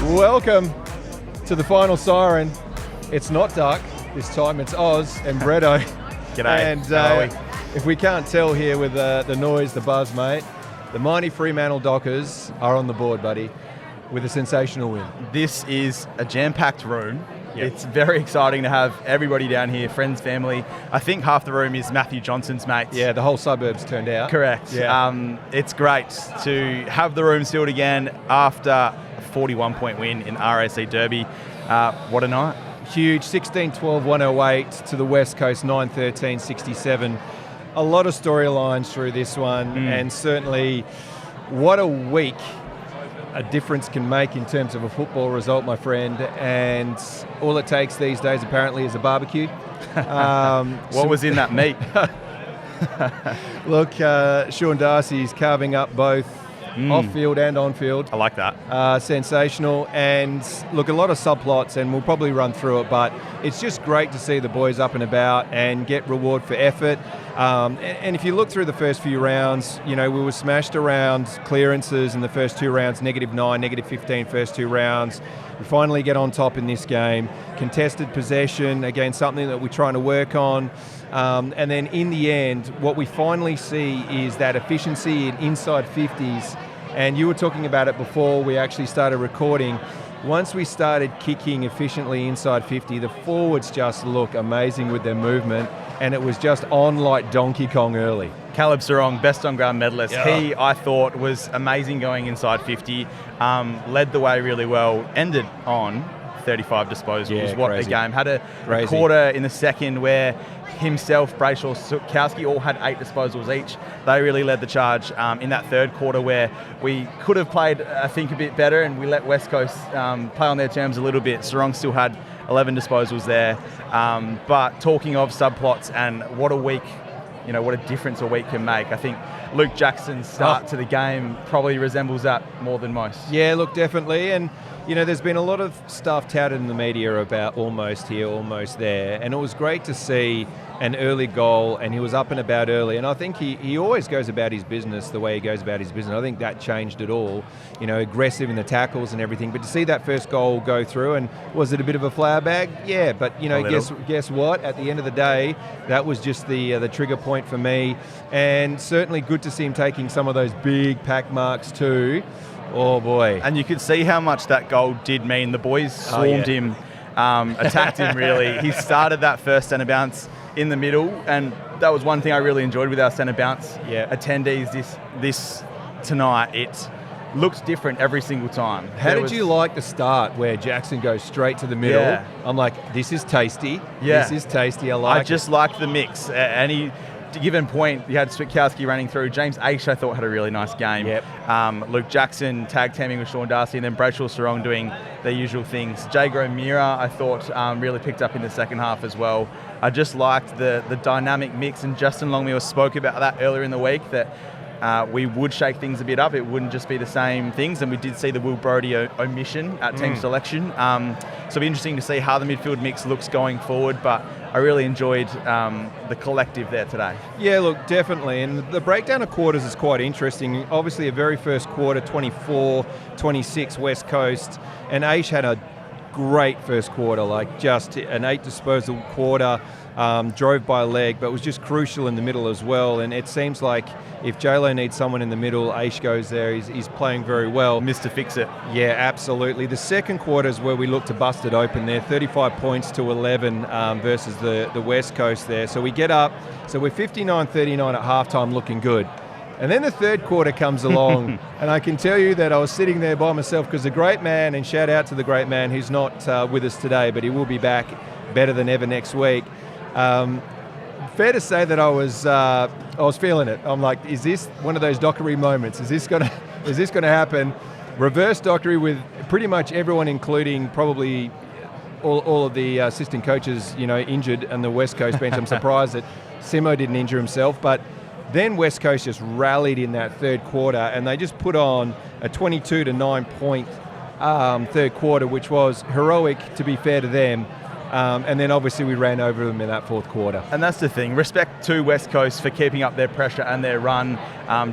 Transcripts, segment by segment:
Welcome to the final Siren. It's not Duck, this time it's Oz and Bretto. G'day, And how are we? if we can't tell here with the noise, the buzz, mate, the mighty Fremantle Dockers are on the board, buddy, with a sensational win. This is a jam-packed room. Yep. It's very exciting to have everybody down here, friends, family. I think half the room is Matthew Johnson's mates. Yeah, the whole suburb's turned out. Correct. Yeah. It's great to have the room filled again after a 41-point win in RAC Derby. What a night. Huge, 16-12, 108 to the West Coast, 9-13, 67. A lot of storylines through this one, and certainly what a week a difference can make in terms of a football result, my friend. And all it takes these days, apparently, is a barbecue. What was in that meat? Look, Sean Darcy's carving up both off-field and on-field. I like that. Sensational. And look, a lot of subplots, and we'll probably run through it, but it's just great to see the boys up and about and get reward for effort. And if you look through the first few rounds, you know, we were smashed around clearances in the first two rounds, -9, -15 first two rounds. We finally get on top in this game. Contested possession, again, something that we're trying to work on. And then in the end, what we finally see is that efficiency in inside 50s. And you were talking about it before we actually started recording. Once we started kicking efficiently inside 50, the forwards just look amazing with their movement. And it was just on like Donkey Kong early. Caleb Sarong, best on ground medalist. Yeah. He, I thought, was amazing going inside 50. Led the way really well. Ended on 35 disposals. Yeah, what crazy. a game. Had a Crazy. quarter in the second where himself, Brayshaw, Sukowski all had 8 disposals each. They really led the charge in that third quarter where we could have played, I think, a bit better, and we let West Coast play on their terms a little bit. Sarong still had 11 disposals there. But talking of subplots and what a week, you know, what a difference a week can make. I think Luke Jackson's start to the game probably resembles that more than most. Yeah, look, definitely. And, you know, there's been a lot of stuff touted in the media about almost here, almost there. And it was great to see an early goal, and he was up and about early. And I think he always goes about his business the way he goes about his business. I think that changed it all. You know, aggressive in the tackles and everything. But to see that first goal go through, and was it a bit of a flower bag? Yeah, but, you know, guess what? At the end of the day, that was just the trigger point for me. And certainly good to see him taking some of those big pack marks too. Oh, boy. And you could see how much that goal did mean. The boys swarmed him, attacked him, really. He started that first centre bounce in the middle, and that was one thing I really enjoyed with our centre bounce attendees this tonight. It looked different every single time. How did you like the start where Jackson goes straight to the middle? Yeah. I'm like, this is tasty. Yeah. This is tasty. I just liked the mix. And he, to given point, you had Switkowski running through. James Aish, I thought, had a really nice game. Yep. Luke Jackson tag teaming with Sean Darcy, and then Brayshaw Sarong doing their usual things. Jago Mira, I thought, really picked up in the second half as well. I just liked the dynamic mix, and Justin Longmuir spoke about that earlier in the week, that we would shake things a bit up. It wouldn't just be the same things, and we did see the Will Brodie omission at team selection. So it'll be interesting to see how the midfield mix looks going forward, but I really enjoyed the collective there today. Yeah, look, definitely. And the breakdown of quarters is quite interesting. Obviously, a very first quarter, 24-26 West Coast, and Aish had a great first quarter, like just an 8 disposal quarter, drove by leg, but was just crucial in the middle as well. And it seems like if J-Lo needs someone in the middle, Aish goes there. He's playing very well. Mr. Fix-It. Yeah, absolutely. The second quarter is where we look to bust it open there, 35 points to 11 versus the West Coast there. So we get up. So we're 59-39 at halftime, looking good. And then the third quarter comes along, and I can tell you that I was sitting there by myself because the great man, and shout out to the great man who's not with us today, but he will be back better than ever next week. Fair to say that I was feeling it. I'm like, is this one of those Dockery moments? Is this gonna happen? Reverse Dockery with pretty much everyone, including probably all of the assistant coaches, you know, injured, and the West Coast bench. I'm surprised that Simo didn't injure himself, but then West Coast just rallied in that third quarter, and they just put on a 22-9 point third quarter, which was heroic, to be fair to them. And then obviously we ran over them in that fourth quarter. And that's the thing. Respect to West Coast for keeping up their pressure and their run,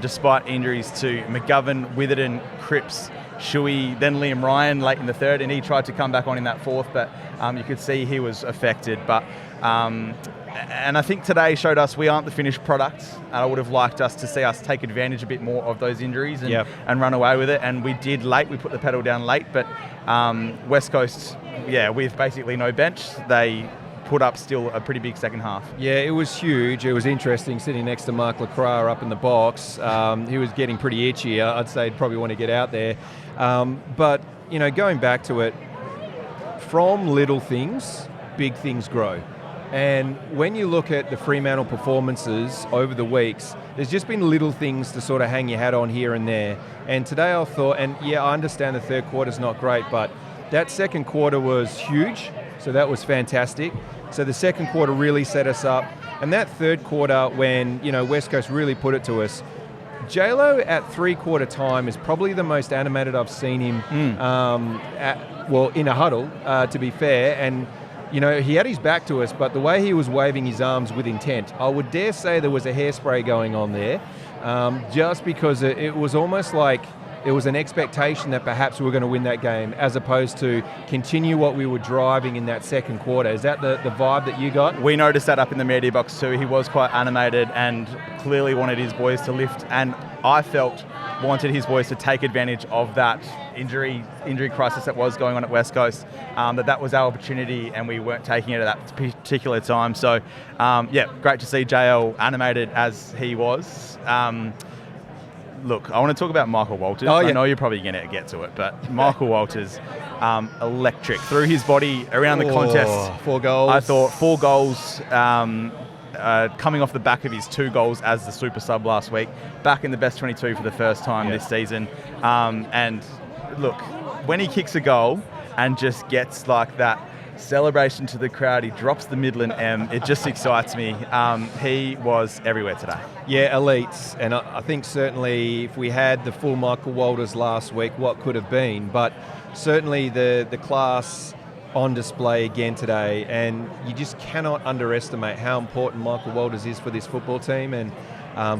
despite injuries to McGovern, Witherden, Cripps, Shuey, then Liam Ryan late in the third, and he tried to come back on in that fourth, but you could see he was affected. But and I think today showed us we aren't the finished product. And I would have liked us to see us take advantage a bit more of those injuries and run away with it. And we did late. We put the pedal down late. But West Coast, with basically no bench, they put up still a pretty big second half. Yeah, it was huge. It was interesting sitting next to Mark Lacroix up in the box. He was getting pretty itchy. I'd say he'd probably want to get out there. But, going back to it, from little things, big things grow. And when you look at the Fremantle performances over the weeks, there's just been little things to sort of hang your hat on here and there. And today I thought, I understand the third quarter's not great, but that second quarter was huge, so that was fantastic. So the second quarter really set us up. And that third quarter, when West Coast really put it to us, J-Lo at three-quarter time is probably the most animated I've seen him in a huddle, to be fair. And he had his back to us, but the way he was waving his arms with intent, I would dare say there was a hairspray going on there, just because it was almost like there was an expectation that perhaps we were going to win that game, as opposed to continue what we were driving in that second quarter. Is that the vibe that you got? We noticed that up in the media box too. He was quite animated and clearly wanted his boys to lift, and I felt wanted his boys to take advantage of that injury crisis that was going on at West Coast, that was our opportunity and we weren't taking it at that particular time. So, great to see JL animated as he was. Look, I want to talk about Michael Walters. I know you're probably going to get to it, but Michael Walters, electric. Threw his body around the contest. 4 goals. I thought 4 goals, coming off the back of his 2 goals as the super sub last week, back in the best 22 for the first time this season. And look, when he kicks a goal and just gets like that celebration to the crowd, he drops the Midland M, it just excites me. He was everywhere today. Yeah, elites. And I think certainly if we had the full Michael Walters last week, what could have been. But certainly the class on display again today, and you just cannot underestimate how important Michael Walters is for this football team and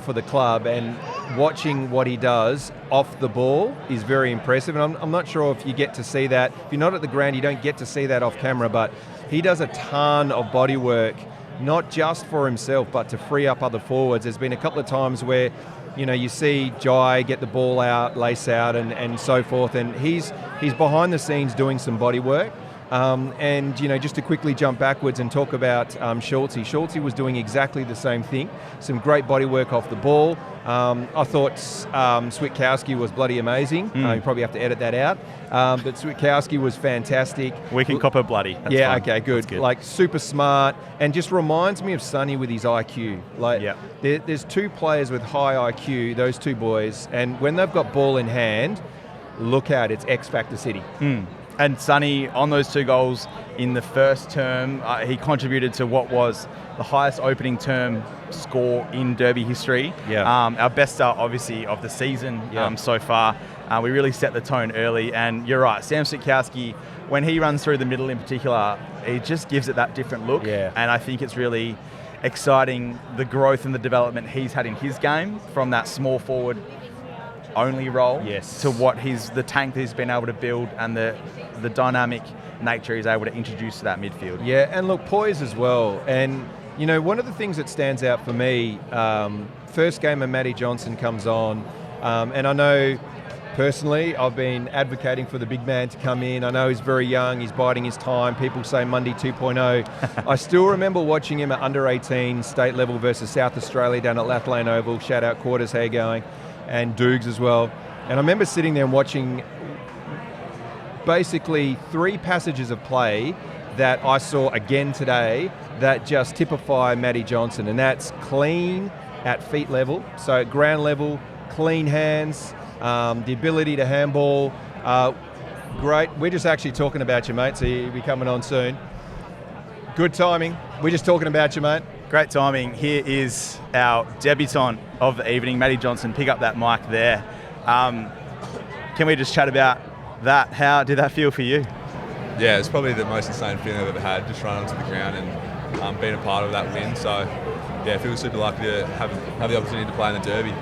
for the club. And watching what he does off the ball is very impressive. And I'm not sure if you get to see that. If you're not at the ground, you don't get to see that off camera, but he does a ton of body work, not just for himself, but to free up other forwards. There's been a couple of times where you see Jai get the ball out, lace out, and so forth, and he's behind the scenes doing some body work. And just to quickly jump backwards and talk about Schulte. Schulte was doing exactly the same thing. Some great body work off the ball. I thought Switkowski was bloody amazing. You probably have to edit that out. But Switkowski was fantastic. We can cop a bloody. That's fine. Okay, good. Like super smart, and just reminds me of Sonny with his IQ. There's 2 players with high IQ, those 2 boys, and when they've got ball in hand, look out, it's X Factor City. And Sonny, on those 2 goals in the first term, he contributed to what was the highest opening term score in Derby history. Our best start, obviously, of the season so far. We really set the tone early. And you're right, Sam Switkowski, when he runs through the middle in particular, he just gives it that different look. And I think it's really exciting, the growth and the development he's had in his game from that small forward only role to what the tank that he's been able to build and the dynamic nature he's able to introduce to that midfield. And look, poise as well. And one of the things that stands out for me, first game of Matty Johnson comes on, and I know personally I've been advocating for the big man to come in. I know he's very young, he's biding his time. People say Mundy 2.0. I still remember watching him at under 18 state level versus South Australia down at Lathlane Oval. Shout out Quarters, how you going? And Doogs as well. And I remember sitting there and watching basically 3 passages of play that I saw again today that just typify Matty Johnson, and that's clean at feet level, so at ground level, clean hands, the ability to handball. Great. We're just actually talking about you, mate, so you'll be coming on soon. Good timing. We're just talking about you, mate. Great timing. Here is our debutant of the evening, Matty Johnson. Pick up that mic there. Can we just chat about that? How did that feel for you? Yeah, it's probably the most insane feeling I've ever had, just running onto the ground and being a part of that win. So, yeah, I feel super lucky to have the opportunity to play in the Derby.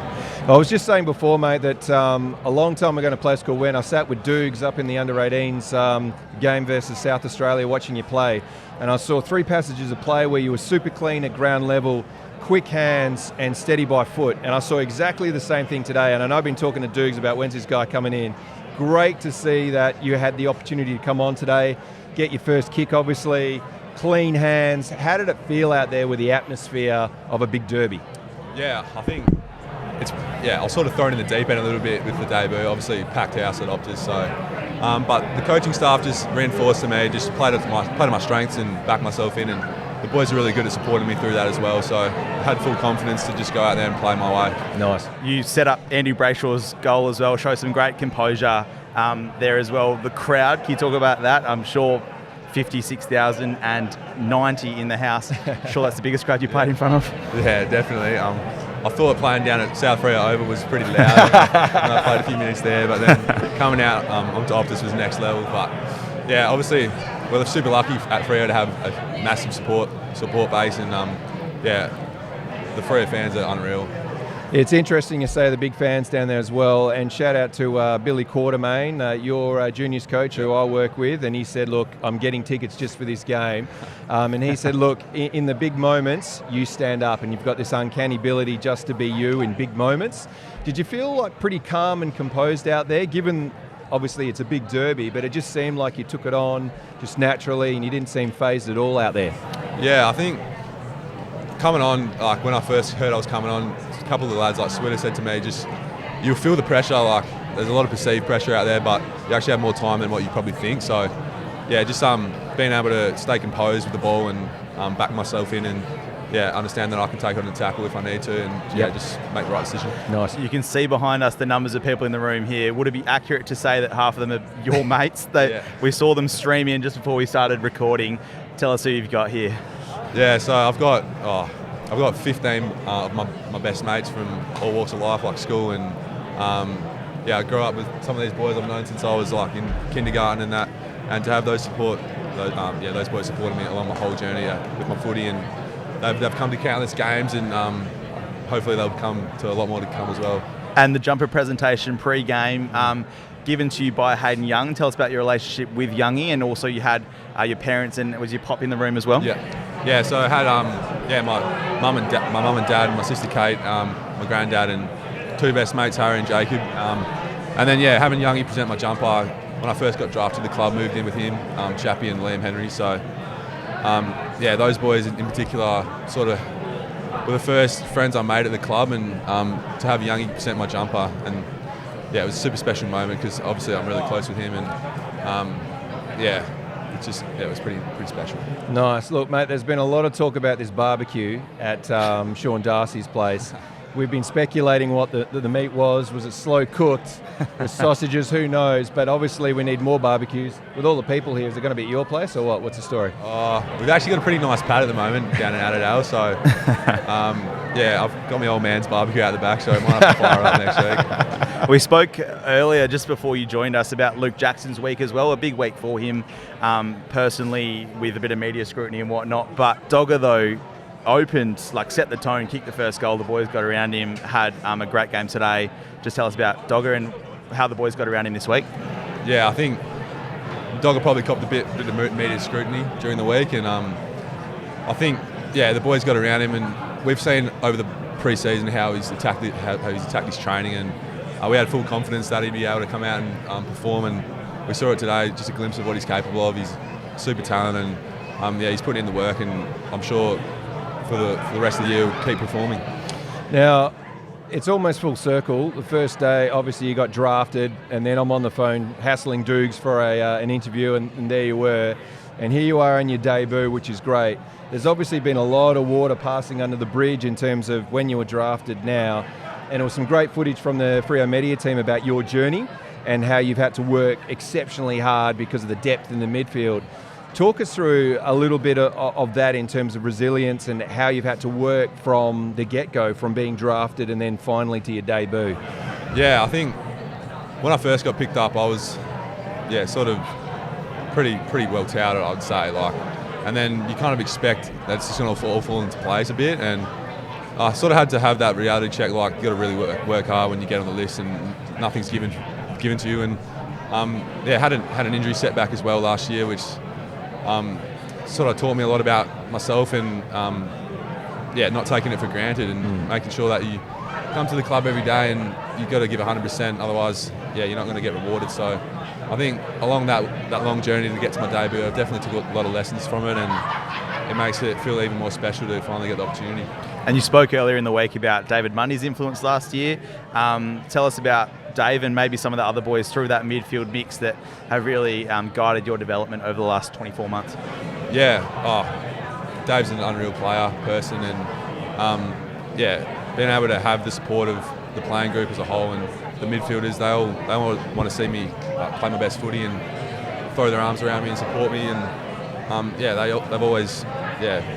I was just saying before, mate, that a long time ago in a place called Wen, I sat with Dukes up in the under-18s game versus South Australia watching you play, and I saw 3 passages of play where you were super clean at ground level, quick hands and steady by foot, and I saw exactly the same thing today. And I know I've been talking to Dukes about when's this guy coming in. Great to see that you had the opportunity to come on today, get your first kick obviously, clean hands. How did it feel out there with the atmosphere of a big derby? Yeah, I think I was sort of thrown in the deep end a little bit with the debut. Obviously, packed house at Optus, so. But the coaching staff just reinforced to me, just played to my strengths and backed myself in, and the boys are really good at supporting me through that as well. So I had full confidence to just go out there and play my way. Nice. You set up Andy Brayshaw's goal as well, show some great composure there as well. The crowd, can you talk about that? I'm sure 56,090 in the house. Sure, that's the biggest crowd you played in front of? Yeah, definitely. I thought playing down at South Freo Oval was pretty loud, and I played a few minutes there, but then coming out onto Optus was next level. But yeah, obviously we're super lucky at Freo to have a massive support base, and the Freo fans are unreal. It's interesting you say the big fans down there as well, and shout out to Billy Quartermain, your juniors coach who I work with, and he said, look, I'm getting tickets just for this game, and he said, look, in the big moments, you stand up, and you've got this uncanny ability just to be you in big moments. Did you feel like pretty calm and composed out there, given obviously it's a big derby, but it just seemed like you took it on just naturally and you didn't seem phased at all out there? Yeah, I think coming on, like when I first heard I was coming on, a couple of the lads like Switter said to me, just you'll feel the pressure, like there's a lot of perceived pressure out there, but you actually have more time than what you probably think. So yeah, just being able to stay composed with the ball and back myself in, and understand that I can take on a tackle if I need to, and just make the right decision. Nice. You can see behind us the numbers of people in the room here. Would it be accurate to say that half of them are your mates? We saw them stream in just before we started recording. Tell us who you've got here. Yeah, so I've got 15 of my best mates from all walks of life, like school, and I grew up with some of these boys I've known since I was like in kindergarten and that, and to have those boys supporting me along my whole journey with my footy, and they've come to countless games, and hopefully they'll come to a lot more to come as well. And the jumper presentation pre-game, given to you by Hayden Young. Tell us about your relationship with Youngie, and also you had your parents, and was your pop in the room as well? Yeah. So I had my mum and dad, and my sister Kate, my granddad, and 2 best mates, Harry and Jacob. And then having Youngie present my jumper when I first got drafted to the club, moved in with him, Chappie and Liam Henry. So those boys in particular sort of were the first friends I made at the club, and to have Youngie present my jumper, and it was a super special moment because obviously I'm really close with him, and it was pretty special. Nice. Look, mate, there's been a lot of talk about this barbecue at Sean Darcy's place. We've been speculating what the meat was. Was it slow cooked? The sausages, who knows? But obviously we need more barbecues. With all the people here, is it going to be at your place or what? What's the story? We've actually got a pretty nice pad at the moment down in Adelaide, so I've got my old man's barbecue out the back, so I might have to fire it up next week. We spoke earlier, just before you joined us, about Luke Jackson's week as well. A big week for him, personally, with a bit of media scrutiny and whatnot. But Dogger, though, opened, set the tone, kicked the first goal. The boys got around him, had a great game today. Just tell us about Dogger and how the boys got around him this week. Yeah, I think Dogger probably copped a bit of media scrutiny during the week, and I think the boys got around him, and we've seen over the pre-season how he's attacked his training, and we had full confidence that he'd be able to come out and perform, and we saw it today, just a glimpse of what he's capable of. He's super talented, and he's putting in the work, and I'm sure for the rest of the year he'll keep performing. Now, it's almost full circle. The first day, obviously, you got drafted, and then I'm on the phone hassling Dukes for an interview, and there you were. And here you are on your debut, which is great. There's obviously been a lot of water passing under the bridge in terms of when you were drafted now. And it was some great footage from the Freo media team about your journey and how you've had to work exceptionally hard because of the depth in the midfield. Talk us through a little bit of that in terms of resilience and how you've had to work from the get-go, from being drafted and then finally to your debut. Yeah, I think when I first got picked up, I was sort of pretty well touted, I'd say. And then you kind of expect that it's just going to all fall into place a bit, and I sort of had to have that reality check. Like, you got to really work hard when you get on the list, and nothing's given to you. And had an injury setback as well last year, which sort of taught me a lot about myself and not taking it for granted and making sure that you come to the club every day and you've got to give 100%. Otherwise, you're not going to get rewarded. So I think along that long journey to get to my debut, I definitely took a lot of lessons from it, and it makes it feel even more special to finally get the opportunity. And you spoke earlier in the week about David Mundy's influence last year. Tell us about Dave and maybe some of the other boys through that midfield mix that have really guided your development over the last 24 months. Dave's an unreal person, and being able to have the support of the playing group as a whole, and the midfielders, they all want to see me play my best footy and throw their arms around me and support me, and they've always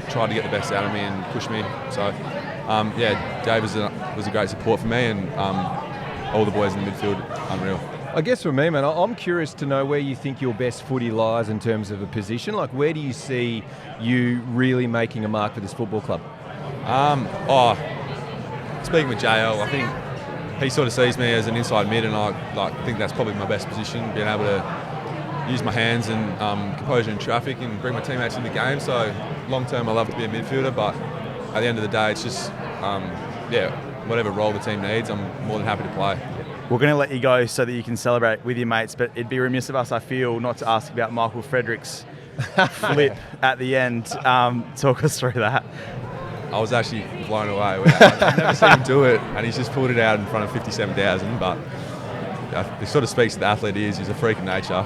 tried to get the best out of me and push me. So Dave was a great support for me, and all the boys in the midfield, unreal. I guess for me, man, I'm curious to know where you think your best footy lies in terms of a position. Like, where do you see you really making a mark for this football club? Speaking with JL, I think he sort of sees me as an inside mid, and I think that's probably my best position, being able to use my hands and composure in traffic and bring my teammates in the game. So long term, I love to be a midfielder, but at the end of the day, it's just whatever role the team needs, I'm more than happy to play. We're going to let you go so that you can celebrate with your mates, but it'd be remiss of us, I feel, not to ask about Michael Frederick's flip at the end. Talk us through that. I was actually blown away. I've never seen him do it, and he's just pulled it out in front of 57,000, but it sort of speaks to the athlete he is. He's a freak of nature.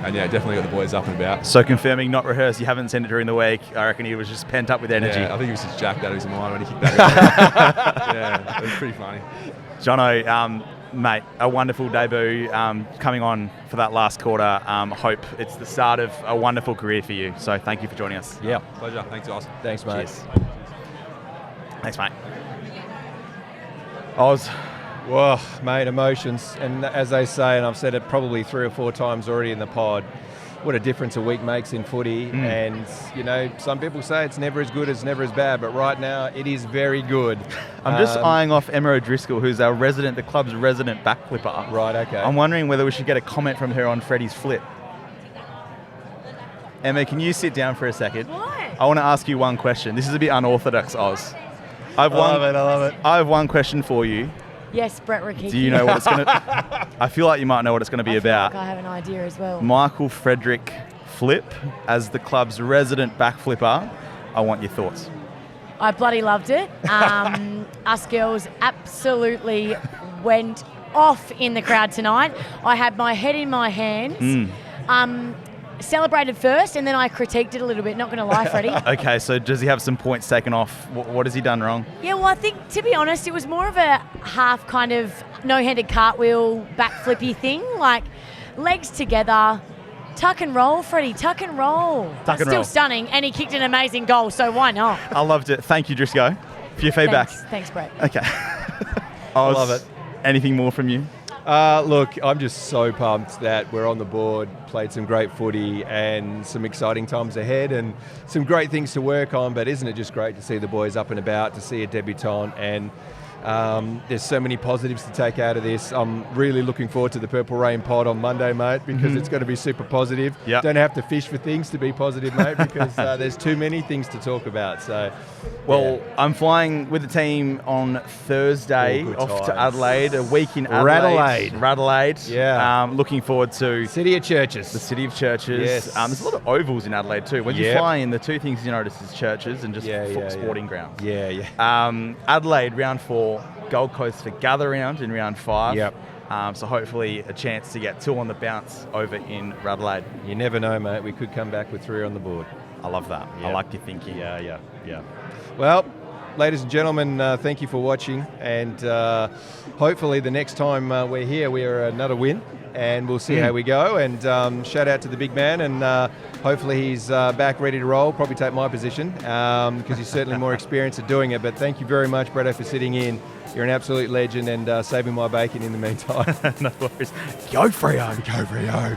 And definitely got the boys up and about. So confirming, not rehearsed, you haven't seen it during the week. I reckon he was just pent up with energy. Yeah, I think he was just jacked out of his mind when he kicked that. It was pretty funny. Johnno, mate, a wonderful debut coming on for that last quarter. Hope it's the start of a wonderful career for you. So thank you for joining us. Yeah. Pleasure. Thanks, guys. Thanks, mate. Cheers. Thanks, mate. Oz. Well, mate, emotions. And as they say, and I've said it probably 3 or 4 times already in the pod, what a difference a week makes in footy. And, some people say it's never as good, it's never as bad, but right now it is very good. I'm just eyeing off Emma Driscoll, who's the club's resident back flipper. Right, okay. I'm wondering whether we should get a comment from her on Freddy's flip. Emma, can you sit down for a second? Why? I want to ask you one question. This is a bit unorthodox, Oz. I love it. I have one question for you. Yes, Brett Rakiki. Do you know what it's going to... I feel like you might know what it's going to be about. I have an idea as well. Michael Frederick flip as the club's resident back flipper. I want your thoughts. I bloody loved it. Us girls absolutely went off in the crowd tonight. I had my head in my hands. Celebrated first, and then I critiqued it a little bit. Not going to lie, Freddie. Okay, so does he have some points taken off? What has he done wrong? Yeah, well, I think, to be honest, it was more of a half kind of no-handed cartwheel, back flippy thing. Like, legs together, tuck and roll, Freddie, tuck and roll. Tuck and Still roll. stunning, and he kicked an amazing goal, so why not? I loved it. Thank you, Driscoll, for your feedback. Thanks, Brett. Okay. I love it. Anything more from you? Look, I'm just so pumped that we're on the board, played some great footy and some exciting times ahead and some great things to work on, but isn't it just great to see the boys up and about, to see a debutant, and there's so many positives to take out of this. I'm really looking forward to the Purple Rain pod on Monday, mate, because it's going to be super positive. Yep. Don't have to fish for things to be positive, mate, because there's too many things to talk about. So, I'm flying with the team on Thursday off to Adelaide, a week in Adelaide. Radelaide. Yeah. Looking forward to City of Churches. the City of Churches. Yes. There's a lot of ovals in Adelaide too. When you fly in, the two things you notice is churches and just sporting grounds. Yeah. Adelaide, round 4. Gold Coast for gather round in round 5. Yep. So hopefully a chance to get 2 on the bounce over in Radelaide. You never know, mate. We could come back with 3 on the board. I love that. Yep. I like your thinking. Yeah. Well, ladies and gentlemen, thank you for watching, and hopefully the next time we're here, we're another win, and we'll see how we go. And shout out to the big man, and hopefully he's back ready to roll. Probably take my position because he's certainly more experienced at doing it. But thank you very much, Bretto, for sitting in. You're an absolute legend and saving my bacon in the meantime. No worries. Go Freo. Go Freo.